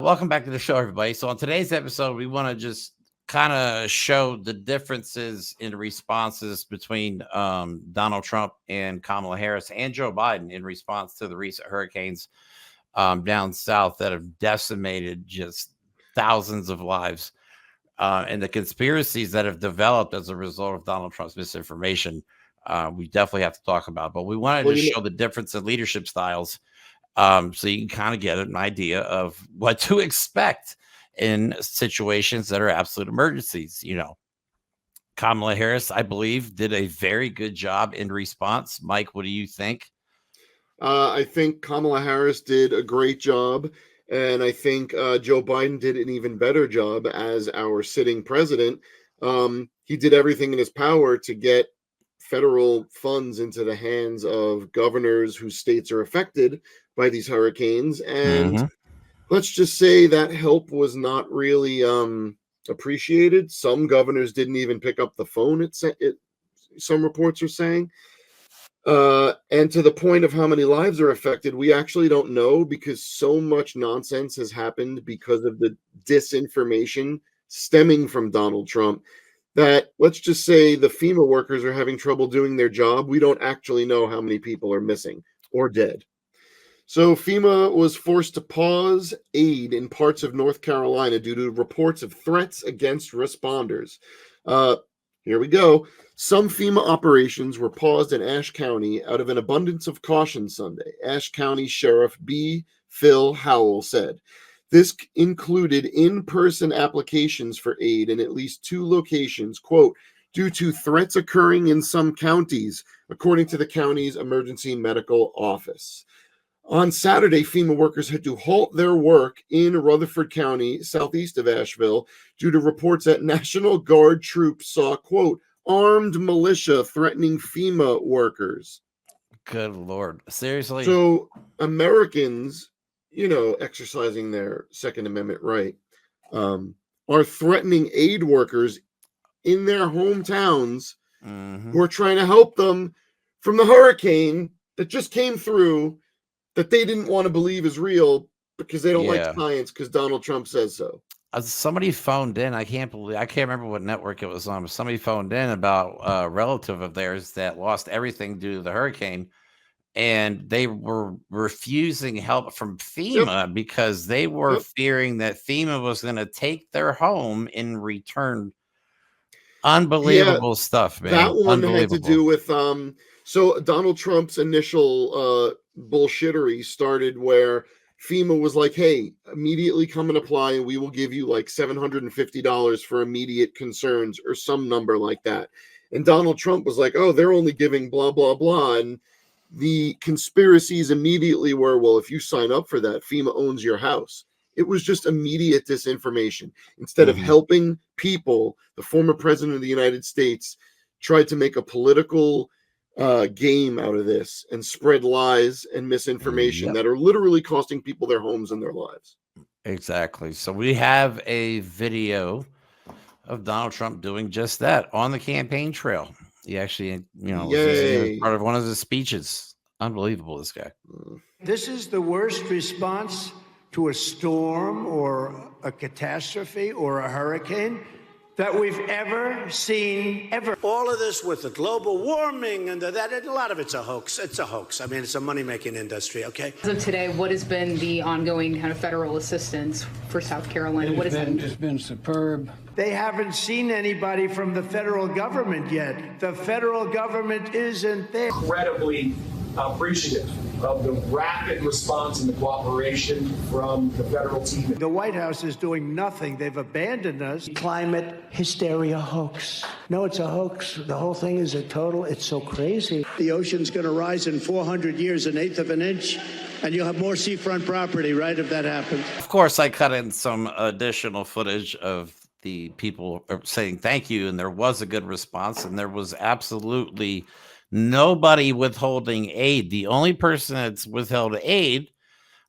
Welcome back to the show, everybody. So, on today's episode, we want to just kind of show the differences in responses between Donald Trump and Kamala Harris and Joe Biden in response to the recent hurricanes down south that have decimated just thousands of lives and the conspiracies that have developed as a result of Donald Trump's misinformation. We definitely have to talk about, but we want to Well, just you know, show the difference in leadership styles so you can kind of get an idea of what to expect in situations that are absolute emergencies. Kamala Harris, I believe, did a very good job in response. Mike, what do you think? I think Kamala Harris did a great job, and I think Joe Biden did an even better job as our sitting president. He did everything in his power to get federal funds into the hands of governors whose states are affected by these hurricanes, and Mm-hmm. let's just say that help was not really appreciated. Some governors didn't even pick up the phone. Some reports are saying. And to the point of how many lives are affected, we actually don't know because so much nonsense has happened because of the disinformation stemming from Donald Trump that let's just say the FEMA workers are having trouble doing their job. We don't actually know how many people are missing or dead. So FEMA was forced to pause aid in parts of North Carolina due to reports of threats against responders. Uh, Here we go. Some FEMA operations were paused in Ashe County out of an abundance of caution Sunday. Ashe County Sheriff B. Phil Howell said. This included in-person applications for aid in at least 2 locations, quote, due to threats occurring in some counties, according to the county's emergency medical office. On Saturday, FEMA workers had to halt their work in Rutherford County, southeast of Asheville, due to reports that National Guard troops saw, quote, armed militia threatening FEMA workers. Good Lord. Seriously? So Americans, exercising their Second Amendment right, are threatening aid workers in their hometowns Mm-hmm. who are trying to help them from the hurricane that just came through that they didn't want to believe is real because they don't like Yeah. science because Donald Trump says so. Somebody phoned in. I can't remember what network it was on, but somebody phoned in about a relative of theirs that lost everything due to the hurricane. And they were refusing help from Yep, FEMA because they were yep. fearing that FEMA was going to take their home in return. Yeah, Unbelievable stuff, that man. one had to Unbelievable. do with so Donald Trump's initial bullshittery started where FEMA was like, hey, immediately come and apply and we will give you like $750 for immediate concerns or some number like that. And Donald Trump was like, oh, they're only giving blah blah blah. And the conspiracies immediately were, well, if you sign up for that, FEMA owns your house. It was just immediate disinformation. Instead of Mhm. helping people, the former president of the United States tried to make a political game out of this and spread lies and misinformation Yep, that are literally costing people their homes and their lives. exactly. So we have a video of Donald Trump doing just that on the campaign trail. He actually, was using it as Yay. part of one of his speeches. Unbelievable, this guy. This is the worst response to a storm or a catastrophe or a hurricane that we've ever seen, ever. All of this with the global warming and that, a lot of it's a hoax. It's a hoax. I mean, it's a money-making industry, okay? As of today, what has been the ongoing kind of federal assistance for South Carolina? What is that? It's been superb. They haven't seen anybody from the federal government yet. The federal government isn't there. Incredibly appreciative of the rapid response and the cooperation from the federal team. The White House is doing nothing. They've abandoned us. Climate hysteria hoax. No, it's a hoax. The whole thing is it's so crazy. The ocean's going to rise in 400 years, an eighth of an inch, and you'll have more seafront property, right, if that happens. Of course, I cut in some additional footage of the people saying thank you, and there was a good response, and there was absolutely nobody withholding aid. The only person that's withheld aid,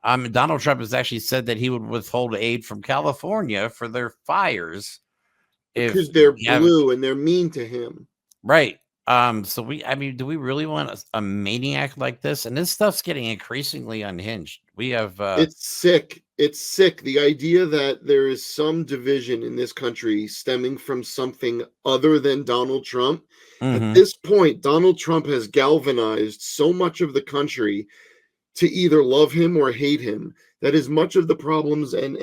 Donald Trump has actually said that he would withhold aid from California for their fires Because they're if blue and they're mean to him. right. So I mean, do we really want a maniac like this? And this stuff's getting increasingly unhinged. We have, It's sick. It's sick. The idea that there is some division in this country stemming from something other than Donald Trump. At mhm, this point, Donald Trump has galvanized so much of the country to either love him or hate him. That is much of the problems and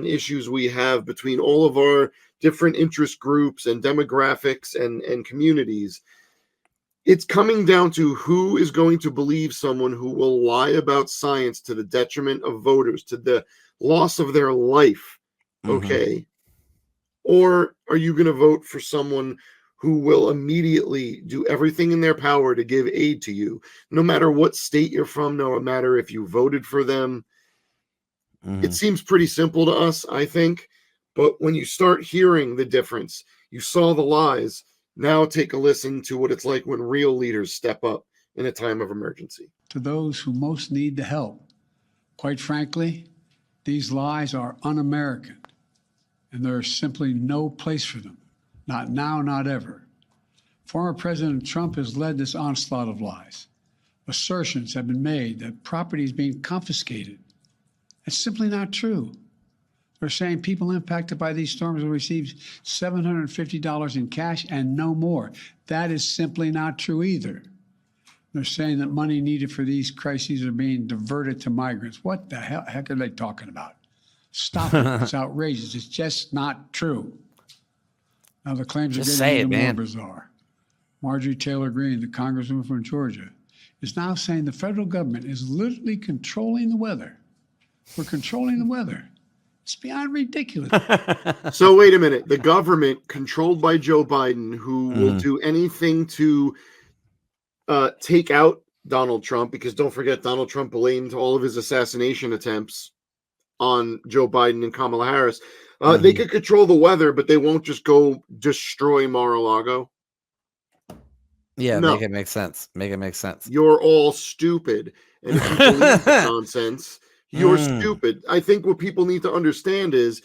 issues we have between all of our different interest groups and demographics and communities. It's coming down to who is going to believe someone who will lie about science to the detriment of voters, to the loss of their life. mhm. Okay. Or are you going to vote for someone who will immediately do everything in their power to give aid to you, no matter what state you're from, no matter if you voted for them? It Mhm. seems pretty simple to us, I think. But when you start hearing the difference, you saw the lies. Now take a listen to what it's like when real leaders step up in a time of emergency. To those who most need the help. Quite frankly, these lies are un-American, and there is simply no place for them. Not now, not ever. Former President Trump has led this onslaught of lies. Assertions have been made that property is being confiscated. That's simply not true. They're saying people impacted by these storms will receive $750 in cash and no more. That is simply not true either. They're saying that money needed for these crises are being diverted to migrants. What the heck are they talking about? Stop it. It's outrageous. It's just not true. Now the claims Just are say getting it, even more man. bizarre. Marjorie Taylor Greene, the congresswoman from Georgia, is now saying the federal government is literally controlling the weather. We're controlling the weather. It's beyond ridiculous. So wait a minute. The government controlled by Joe Biden, who will Mhm. do anything to take out Donald Trump, because don't forget, Donald Trump blamed all of his assassination attempts on Joe Biden and Kamala Harris. They Mhm. could control the weather, but they won't just go destroy Mar-a-Lago. Yeah, make No, it make sense. Make it make sense. you're all stupid. And if you believe the nonsense, you're Mm, stupid. I think what people need to understand is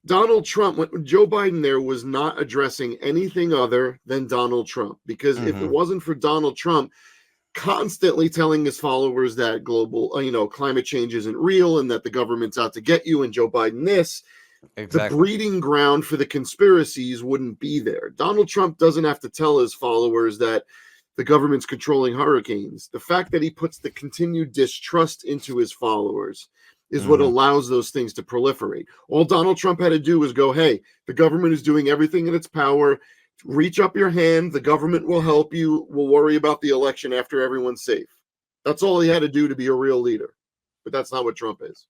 Donald Trump, when Joe Biden there was not addressing anything other than Donald Trump. Because if it mhm. wasn't for Donald Trump constantly telling his followers that global, climate change isn't real and that the government's out to get you and Joe Biden this, the Exactly. breeding ground for the conspiracies wouldn't be there. Donald Trump doesn't have to tell his followers that the government's controlling hurricanes. The fact that he puts the continued distrust into his followers is what Mhm. allows those things to proliferate. All Donald Trump had to do was go, hey, the government is doing everything in its power. Reach up your hand. The government will help you. We'll worry about the election after everyone's safe. That's all he had to do to be a real leader. But that's not what Trump is.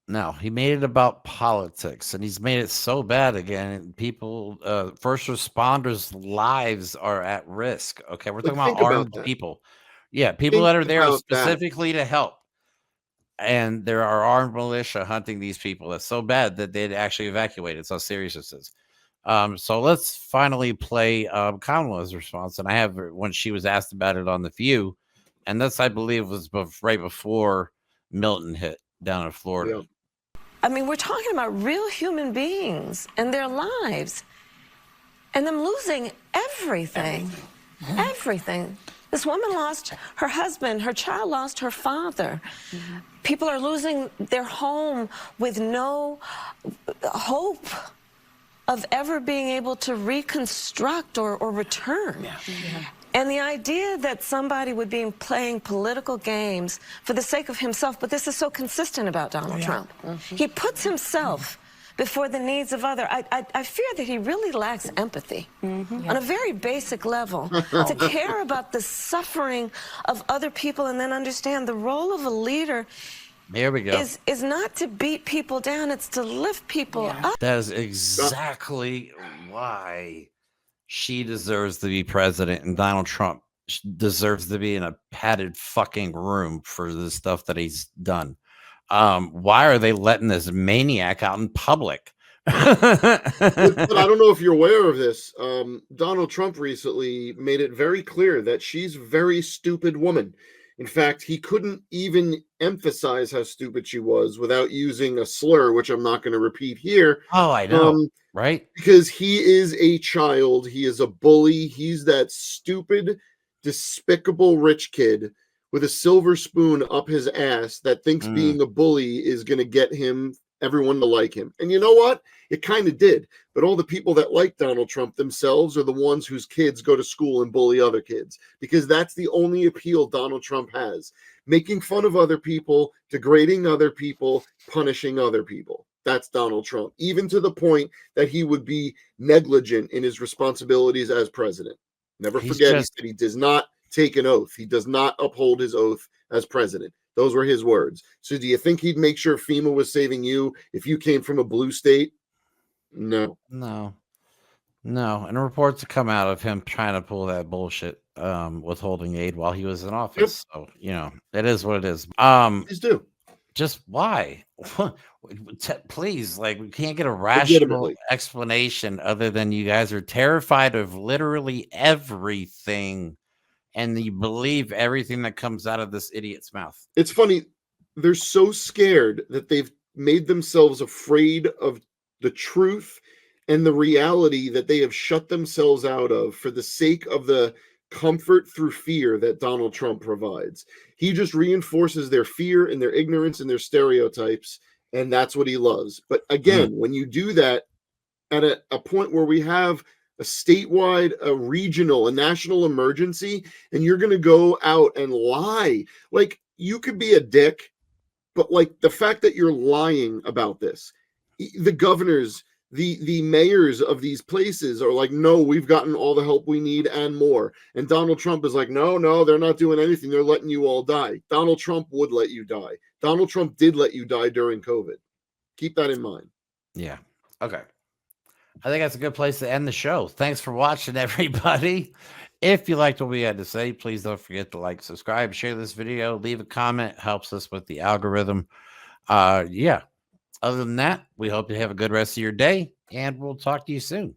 No, he made it about politics, and he's made it so bad again. People, first responders' lives are at risk. Okay, we're Like, talking about think about armed that. people. Yeah, people Think that are there about that. specifically to help, and there are armed militia hunting these people. That's so bad that they'd actually evacuate. It's how serious this is. So let's finally play Kamala's response, and I have when she was asked about it on The View, and this I believe was right before Milton hit down in Florida. Yeah. I mean, we're talking about real human beings and their lives and them losing everything. Everything. This woman lost her husband, her child lost her father. People are losing their home with no hope of ever being able to reconstruct or return. And the idea that somebody would be playing political games for the sake of himself, but this is so consistent about Donald Trump. He puts himself before the needs of others. I fear that he really lacks empathy on a very basic level to care about the suffering of other people and then understand the role of a leader There we go. is not to beat people down, it's to lift people up. That is exactly why she deserves to be president, and Donald Trump deserves to be in a padded fucking room for the stuff that he's done. Why are they letting this maniac out in public? But I don't know if you're aware of this. Donald Trump recently made it very clear that she's a very stupid woman. In fact, he couldn't even emphasize how stupid she was without using a slur, which I'm not going to repeat here. Oh, I know. right? Because he is a child. He is a bully. He's that stupid, despicable rich kid with a silver spoon up his ass that thinks being a bully is going to get him everyone to like him. And you know what? It kind of did. But all the people that like Donald Trump themselves are the ones whose kids go to school and bully other kids, because that's the only appeal Donald Trump has. Making fun of other people, degrading other people, punishing other people. That's Donald Trump, even to the point that he would be negligent in his responsibilities as president. Never forget, he said he does not take an oath. He does not uphold his oath as president. Those were his words. So do you think he'd make sure FEMA was saving you if you came from a blue state? No. No. And reports have come out of him trying to pull that bullshit withholding aid while he was in office. So, it is what it is. Please do. Just why? Please, like, we can't get a rational explanation other than you guys are terrified of literally everything and you believe everything that comes out of this idiot's mouth. It's funny. They're so scared that they've made themselves afraid of the truth and the reality that they have shut themselves out of for the sake of the comfort through fear that Donald Trump provides. He just reinforces their fear and their ignorance and their stereotypes, and that's what he loves. But again, when you do that at a point where we have a statewide, a regional, a national emergency, and you're going to go out and lie, like, you could be a dick, but like the fact that you're lying about this, the governors, the mayors of these places are like, no, we've gotten all the help we need and more. And Donald Trump is like, no, they're not doing anything. They're letting you all die. Donald Trump would let you die. Donald Trump did let you die during COVID. Keep that in mind. Yeah. Okay. I think that's a good place to end the show. Thanks for watching, everybody. If you liked what we had to say, please don't forget to like, subscribe, share this video, leave a comment. Helps us with the algorithm. Yeah. Other than that, we hope you have a good rest of your day, and we'll talk to you soon.